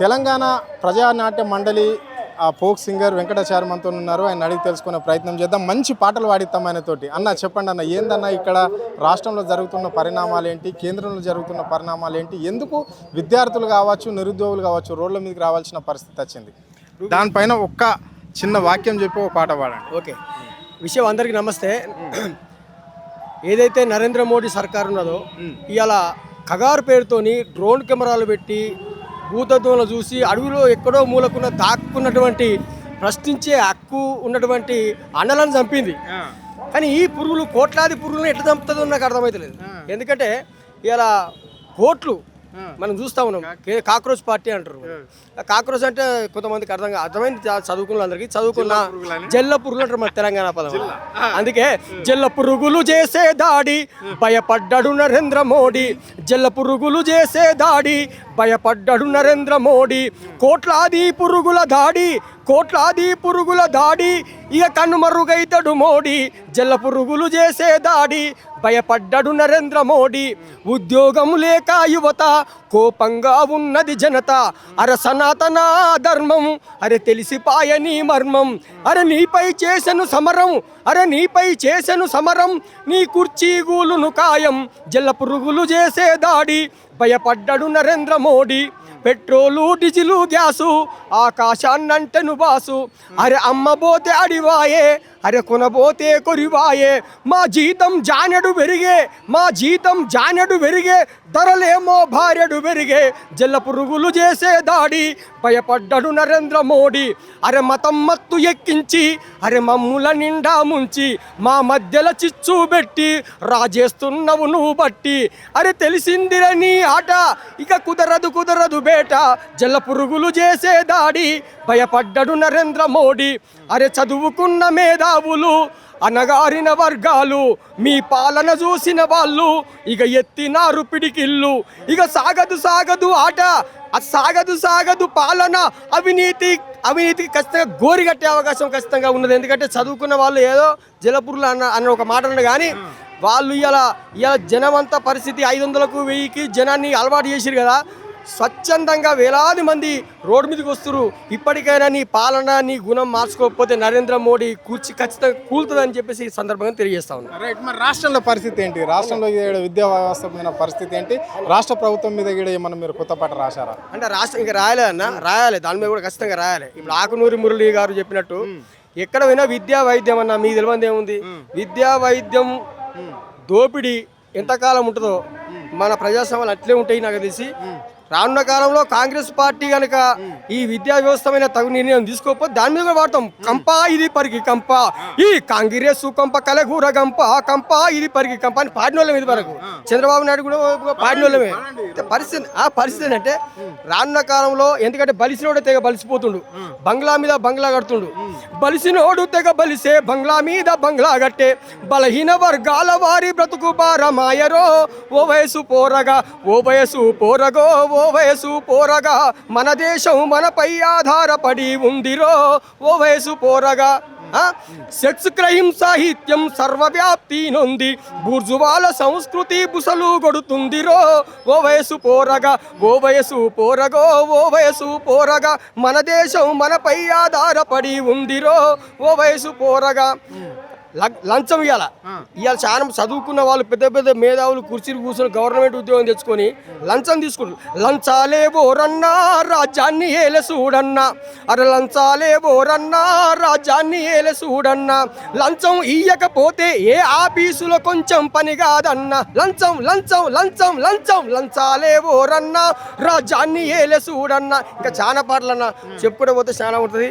తెలంగాణ ప్రజానాట్య మండలి folk singer Venkatachari మనతో ఉన్నారు. ఆయన అడిగి తెలుసుకునే ప్రయత్నం చేద్దాం. మంచి పాటలు పాడిస్తాం ఆయనతోటి. అన్న చెప్పండి అన్న, ఏందన్న ఇక్కడ రాష్ట్రంలో జరుగుతున్న పరిణామాలు ఏంటి, కేంద్రంలో జరుగుతున్న పరిణామాలు ఏంటి, ఎందుకు విద్యార్థులు కావచ్చు, నిరుద్యోగులు కావచ్చు రోడ్ల మీదకి రావాల్సిన పరిస్థితి వచ్చింది? దానిపైన ఒక్క చిన్న వాక్యం చెప్పి ఒక పాట పాడండి. ఓకే, విషయం అందరికీ నమస్తే. ఏదైతే నరేంద్ర మోడీ సర్కార్ ఉన్నదో ఇవాళ కగారు పేరుతోని డ్రోన్ కెమెరాలు పెట్టి భూతత్వంలో చూసి అడవిలో ఎక్కడో మూలకున్న దాక్కున్నటువంటి ప్రశ్నించే హక్కు ఉన్నటువంటి అన్నలను చంపింది. కానీ ఈ పురుగులు కోట్లాది పురుగులను ఎట్లా చంపుతుందో నాకు అర్థమవుతలేదు. ఎందుకంటే ఇలా కోట్లు మనం చూస్తూ ఉన్నాం. కాక్రోచ్ పార్టీ అంటారు. కాక్రోచ్ అంటే కొంతమందికి అర్థమైంది, చదువుకున్న అందరికి చదువుకున్న జల్ల పురుగులు అంటారు మన తెలంగాణ పదం. అందుకే జల్ల పురుగులు చేసే దాడి భయపడ్డాడు నరేంద్ర మోడీ. జల్ల పురుగులు చేసే దాడి భయపడ్డాడు నరేంద్ర మోడీ. కోట్లాది పురుగుల దాడి, కోట్లాది పురుగుల దాడి, ఇక కన్నుమరుగైతాడు మోడీ. జల్ల పురుగులు చేసే దాడి భయపడ్డాడు నరేంద్ర మోడీ. ఉద్యోగం లేక యువత కోపంగా ఉన్నది జనత. అర సనాతన ధర్మం అరే తెలిసిపాయ నీ మర్మం. అరే నీపై చేసెను సమరం, అరే నీపై చేసెను సమరం, నీ కుర్చీ గూలును ఖాయం. జల్ల పురుగులు చేసే దాడి భయపడ్డాడు Narendra Modi. Petrol diesel gas ఆకాశాన్నంటెను బాసు. అరే అమ్మబోతే అడివాయే, అరే కొనబోతే కొరివాయే. మా జీతం జానెడు పెరిగే, మా జీతం జానెడు పెరిగే, ధరలేమో భార్యడు పెరిగే. జల్ల పురుగులు చేసే దాడి భయపడ్డాడు నరేంద్ర మోడీ. అరే మతం మత్తు ఎక్కించి, అరే మమ్ముల నిండా ముంచి, మా మధ్యలో చిచ్చు పెట్టి రాజేస్తున్నావు నువ్వు బట్టి. అరే తెలిసిందిరా నీ ఆట, ఇక కుదరదు కుదరదు బేట. జల్ల పురుగులు చేసే దాడి భయపడ్డాడు నరేంద్ర మోడీ. అరే చదువుకున్న మేధావులు అనగారిన వర్గాలు మీ పాలన చూసిన వాళ్ళు ఇక ఎత్తినారు పిడికిళ్ళు. ఇక సాగదు సాగదు ఆట, సాగదు సాగదు పాలన. అవినీతికి ఖచ్చితంగా గోరి కట్టే అవకాశం ఖచ్చితంగా ఉన్నది. ఎందుకంటే చదువుకున్న వాళ్ళు ఏదో జలపురులు అన్న ఒక మాట అన్న కానీ వాళ్ళు ఇలా జనం అంతా పరిస్థితి 500కు 1000కి జనాన్ని అలవాటు చేసిరు కదా. స్వచ్ఛందంగా వేలాది మంది రోడ్డు మీదకి వస్తున్నారు. ఇప్పటికైనా నీ పాలన నీ గుణం మార్చుకోకపోతే నరేంద్ర మోడీ కూర్చి ఖచ్చితంగా కూలుతుందని చెప్పేసి ఈ సందర్భంగా తెలియజేస్తా ఉన్నాను. రైట్, మరి రాష్ట్రంలో పరిస్థితి ఏంటి? రాష్ట్రంలో విద్యా వ్యవస్థ మీద పరిస్థితి ఏంటి? రాష్ట్ర ప్రభుత్వం మీద కూడా ఏమన్నా మీరు కొత్త పాట రాశారా? అంటే రాష్ట్రం ఇంకా రాయాలన్నా రాయాలి, దాని మీద కూడా ఖచ్చితంగా రాయాలి. ఇప్పుడు ఆకునూరి మురళి గారు చెప్పినట్టు ఎక్కడ పోయినా విద్యా వైద్యం అన్న మీకు తెలియదు ఏముంది. విద్యా వైద్యం దోపిడీ ఎంతకాలం ఉంటుందో మన ప్రజాస్వామ్యాలు అట్లే ఉంటాయి. నాకు తెలిసి రానున్న కాలంలో కాంగ్రెస్ పార్టీ కనుక ఈ విద్యా వ్యవస్థ మీద తగు నిర్ణయం తీసుకోకపోతే దాని మీద కూడా వాడతాం. కంపా ఇది పరికి కంప, ఈ కాంగ్రెస్ కంప కలగూర కంప, కంప ఇది పరికి కంప అని పాడినోళ్ళం ఇది వరకు. చంద్రబాబు నాయుడు కూడా పాడినోళ్ళమే. పరిస్థితి అంటే రానున్న కాలంలో ఎందుకంటే బలిసినోడు తెగ బలిసిపోతుండు, బంగ్లా మీద బంగ్లా కడుతుండు. బలిసినోడు తెగ బలిసే బంగ్లా మీద బంగ్లా కట్టే, బలహీన వర్గాల వారి బ్రతుకు భారమాయరో. ఓ వయసు పోరగా, ఓ వయసు పోరగో, ఓ వయసు పోరగా, మన దేశం మనపై ఆధారపడి ఉందిరో. ఓ వయసు పోరగా, సెక్స్ క్రైమ్ సాహిత్యం సర్వవ్యాప్తి నొంది, బూర్జువాల సంస్కృతి బుసలు కొడుతుందిరో. ఓ వయసు పోరగా, ఓ వయసు పోరగో, ఓ వయసు పోరగా, మన దేశం మనపై ఆధారపడి ఉందిరో. ఓ వయసు పోరగా. లంచం ఇవ్వాల చాలా చదువుకున్న వాళ్ళు పెద్ద పెద్ద మేధావులు కుర్చీలు కూర్చొని గవర్నమెంట్ ఉద్యోగం తెచ్చుకొని లంచం తీసుకుంటారు. లంచాలే బోరన్నా రాజ్యాన్ని ఏలే చూడన్నా, అరే లంచాలే బోరన్నా రాజ్యాన్ని ఏలే చూడన్నా. లంచం ఇయ్యకపోతే ఏ ఆఫీసులో కొంచెం పని కాదన్నా. లంచం లంచం లంచం లంచం, లంచాలే బోరన్నా రాజ్యాన్ని ఏలే చూడన్నా. ఇంకా చాలా పాటలన్నా చెప్పుకుంటూ పోతే చాలా ఉంటుంది.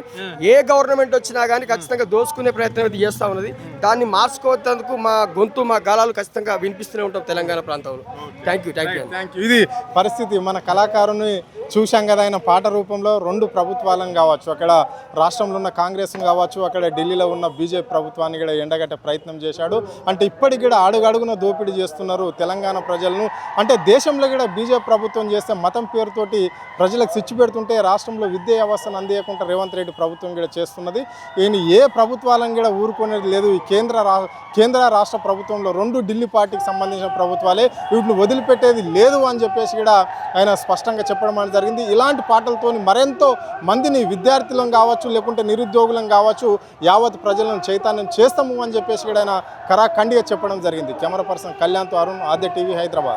ఏ గవర్నమెంట్ వచ్చినా కానీ ఖచ్చితంగా దోసుకునే ప్రయత్నం అయితే చేస్తూ ఉన్నది. దాన్ని మార్చుకోవద్దందుకు మా గొంతు మా గాలాలు ఖచ్చితంగా వినిపిస్తూనే ఉంటాం తెలంగాణ ప్రాంతంలో. Thank you. ఇది పరిస్థితి. మన కళాకారుని చూశాం కదా, ఆయన పాట రూపంలో రెండు ప్రభుత్వాలను కావచ్చు, అక్కడ రాష్ట్రంలో ఉన్న కాంగ్రెస్ను కావచ్చు, అక్కడ ఢిల్లీలో ఉన్న బీజేపీ ప్రభుత్వాన్ని కూడా ఎండగట్టే ప్రయత్నం చేశాడు. అంటే ఇప్పటికి కూడా అడుగడుగున దోపిడీ చేస్తున్నారు తెలంగాణ ప్రజలను. అంటే దేశంలో కూడా బీజేపీ ప్రభుత్వం చేస్తే మతం పేరుతోటి ప్రజలకు సిచ్చు పెడుతుంటే రాష్ట్రంలో విద్యా వ్యవస్థను అందియకుండా రేవంత్ రెడ్డి ప్రభుత్వం కూడా చేస్తున్నది. ఈయన ఏ ప్రభుత్వాలను కూడా ఊరుకునేది లేదు. ఈ కేంద్ర రాష్ట్ర ప్రభుత్వంలో రెండు ఢిల్లీ పార్టీకి సంబంధించిన ప్రభుత్వాలే, వీటిని వదిలిపెట్టేది లేదు అని చెప్పేసి కూడా ఆయన స్పష్టంగా చెప్పడం అనేది జరిగింది. ఇలాంటి పాటలతోని మరెంతో మందిని విద్యార్థులను కావచ్చు లేకుంటే నిరుద్యోగులను కావచ్చు యావత్ ప్రజలను చైతన్యం చేస్తాము అని చెప్పేసి కూడా ఆయన కరాఖండిగా చెప్పడం జరిగింది. కెమెరా పర్సన్ కళ్యాణ్తో అరుణ్, ఆద్య టీవీ, హైదరాబాద్.